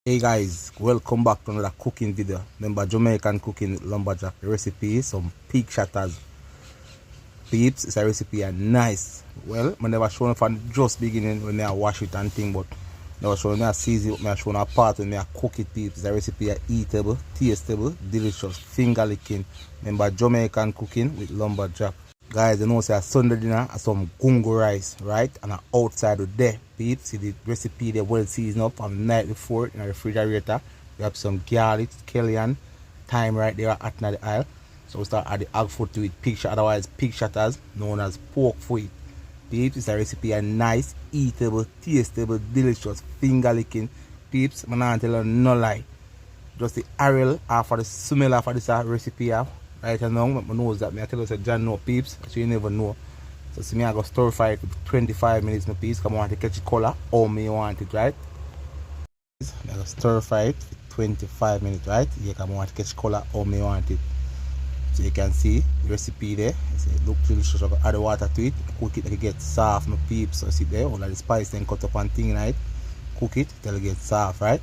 Hey guys, welcome back to another cooking video. Remember Jamaican cooking with lumberjack recipe, some pig shatters. Peeps, it's a recipe and nice. Well, I never shown from just beginning when I wash it and thing, but never shown me a season, me shown a part when I cook it. Peeps, it's a recipe eatable, tastable, delicious, finger licking. Remember Jamaican cooking with lumberjack. Guys, you know, say a Sunday dinner and some gungo rice, right? And an outside with there, peeps. See the recipe they well seasoned up from the night before in the refrigerator. We have some garlic, scallion, thyme right there at the aisle. So we start add the hog foot to it, otherwise pig shatters, known as pork foot. Peeps, it's a recipe and nice, eatable, tastable, delicious, finger licking. Peeps, I'm not tell you no lie. Just the arrow for the smell of this recipe right now. My nose that me I tell you that John no peeps, so you never know. So see me I go stir fry it for 25 minutes my peeps, come I want to catch it color or me want it, right? I go stir fry it for 25 minutes, right? Yeah, come I want to catch color or me want it. So you can see the recipe there. It looks delicious. I add the water to it, cook it like it gets soft my peeps. So see there, all of the spice then cut up and thing right. Cook it till it gets soft, right?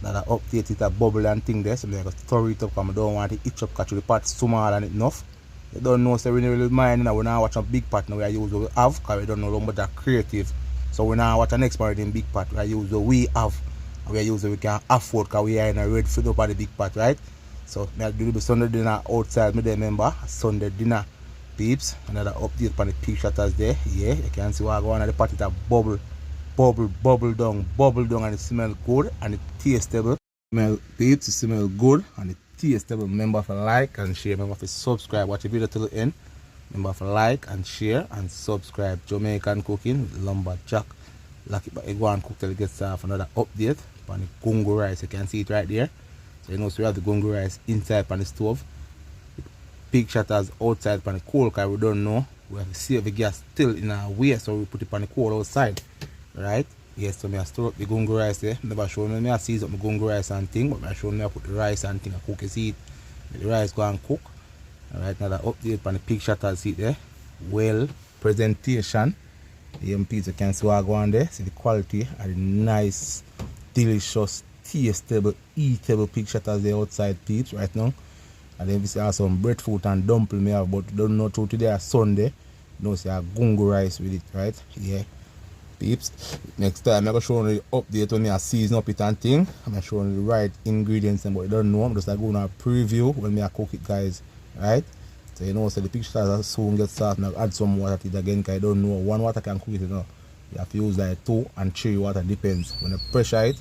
Now I update it a bubble and thing there, so I got stir it up because I don't want it itch up because the pot small and it enough. You don't know, so we don't really mind now. We now watch a big pot now we use what we have because we don't know how that creative. So we now watch an expert in big pot, we use what we have and we use what we can afford because we are in a red food up at the big pot, right? So I do the Sunday dinner outside, me remember Sunday dinner peeps. Another update on the pig shatters there. Yeah, you can see what I go on at the pot it a bubble down and it smell good and it tastable. Smell peeps, it smell good and it tastable. Remember to like and share, remember to subscribe, watch the video till the end. Remember to like and share and subscribe. Jamaican cooking with lumberjack. Like it, but go and cook till it gets soft. Another update on the gungo rice, you can see it right there. So you know, so we have the gungo rice inside on the stove, pig shatters outside on the coal because we don't know. We have to save the gas still in our way, so we put it on the coal outside. Right? Yes, so I store up the gungo rice there. Never show me I season up my gungo rice and thing, but I show me I put the rice and thing, I cook it, see it. Let the rice go and cook. Alright, now the update on the pig shatters seat there. Well, presentation. The MPs you can see what I go on there. See the quality and the nice, delicious, tastable, eatable pig shatters there outside peeps right now. And then we see some breadfruit and dumpling me have, but don't know through today Sunday. You know, see a gungo rice with it, right? Yeah. Peeps, next time I'm going to show you the update when I season up it and thing. I'm going to show you the right ingredients, but you don't know. I'm just like going to preview when I cook it, guys. Right? So you know, so the pictures soon get soft. Now add some water to it again because I don't know. One water can cook it, you know. You have to use like 2 and 3 water, depends. When you pressure it,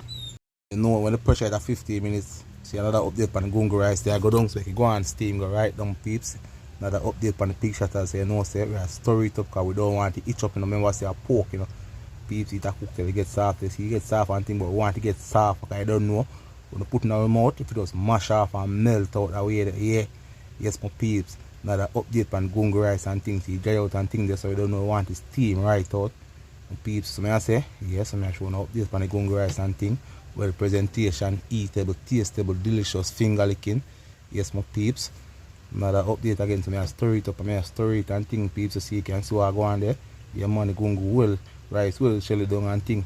you know, when you pressure it at 15 minutes, see another update on the gungo rice there. I go down so you can go and steam, go right down, peeps. Another update on the pig shatters, so you know, say we have stir it up because we don't want it itch up, you know. Remember, say a pork, you know. Peeps it a cook till it gets soft. You see it gets soft and thing, but we want to get soft because I don't know. When you put in our mouth, if it just mash off and melt out that way there, yeah. Yes my peeps. Now the update on gungo rice and things, you dry out and things there, so you don't know want to steam right out. My peeps, so I say, yes, I'm show an update on the gungo rice and thing. Well presentation, eatable, tastable, delicious, finger licking. Yes my peeps. Now the update again, so I stir it up, I stir it and thing peeps, so see you can see what I go on there. Yeah man, the gungo well. Rice will shell it down and thing.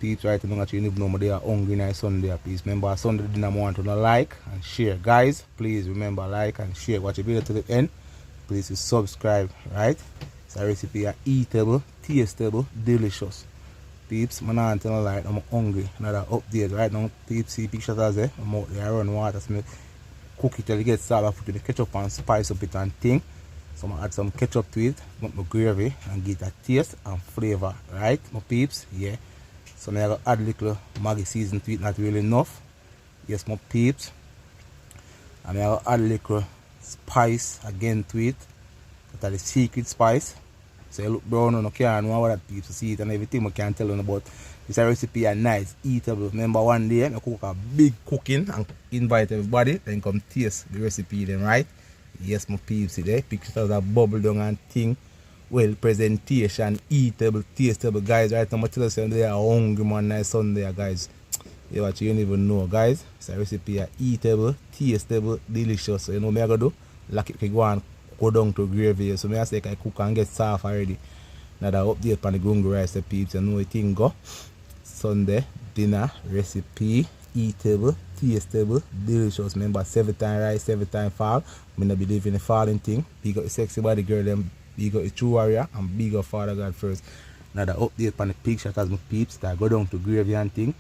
Peeps right now actually need know they are hungry night Sunday. Please remember Sunday dinner I want to like and share. Guys, please remember like and share. Watch the video to the end. Please subscribe, right? It's a recipe eatable, tastable, delicious. Peeps, my not tell like I'm hungry. Another update right now. Peeps see pictures as there. I'm out there run water, so I cook it till it gets soft. I put the ketchup and spice up it and thing. So I'm gonna add some ketchup to it, put my gravy and get a taste and flavor, right, my peeps? Yeah. So I'm gonna add a little Maggi season to it, not really enough. Yes, my peeps. And I'm gonna add a little spice again to it. That's the secret spice. So you look brown on the can, know what that peeps see it and everything I can tell you about. This recipe is nice, eatable. Remember one day I cook a big cooking and invite everybody, then come taste the recipe then, right? Yes, my peeps, see there. Pictures are bubble down and thing. Well, presentation, eatable, tastable, guys. Right now, I'm telling you, they are hungry, man. Nice Sunday, guys. You watch, you don't even know, guys. It's a recipe, eatable, tastable, delicious. So, you know, what I'm going to do? Like it can go and go down to gravy. So, I say, I cook and get soft already. Now, the update on the gungo rice, the peeps, you know, it thing go. Sunday, dinner recipe, eatable, tastable, delicious. Remember 7 times rise, 7 times fall. I'm not believe in the falling thing. Big up the sexy body girl, them big up the true warrior, and big up Father God first. Another update on the pig shot as my peeps that go down to gravy and thing.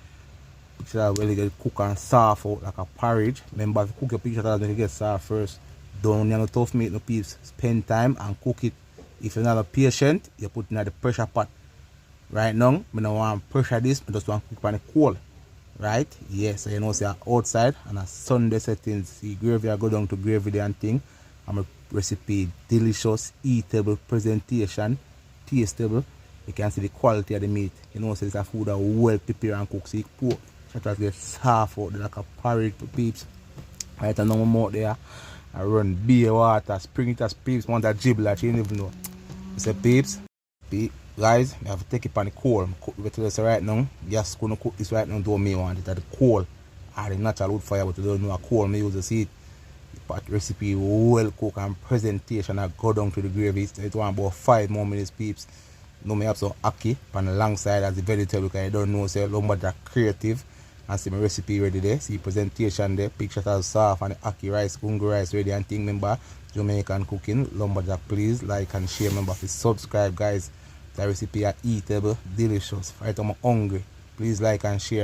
Pig shot really get cook and soft out like a porridge. Remember if you cook your pig shot when you get soft first. Don't have no tough meat, no peeps. Spend time and cook it. If you're not a patient, you put it in the pressure pot. Right now, I don't want to pressure this, I just want to cook on the coal. Right? Yes, so you know, say outside and a Sunday settings. See gravy, I go down to gravy and thing. I'm a recipe, delicious, eatable, presentation, tastable. You can see the quality of the meat. You know, so it's a food that well prepared and cooked. So you pour, try to get soft out there like a porridge for peeps. Right, and now I'm out there. I run beer water, spring it as peeps, want a jibble that you didn't even know. You say peeps, guys, I have to take it on the coal. Cook this right now. Just gonna cook this right now, don't me want it at the coal. Or the natural wood fire, but you don't know a coal, me use to see it. The pot recipe well cooked and presentation. I go down to the gravy. So it want about 5 more minutes, peeps. Now me have some ackee on the long side as the vegetable because I don't know, say lumberjack creative. And see my recipe ready there. See presentation there. Picture as soft and the ackee rice, kungu rice ready and thing. Remember, Jamaican cooking, lumberjack. Please like and share. Remember to subscribe, guys. The recipe are eatable, delicious. Right, I'm hungry. Please like and share.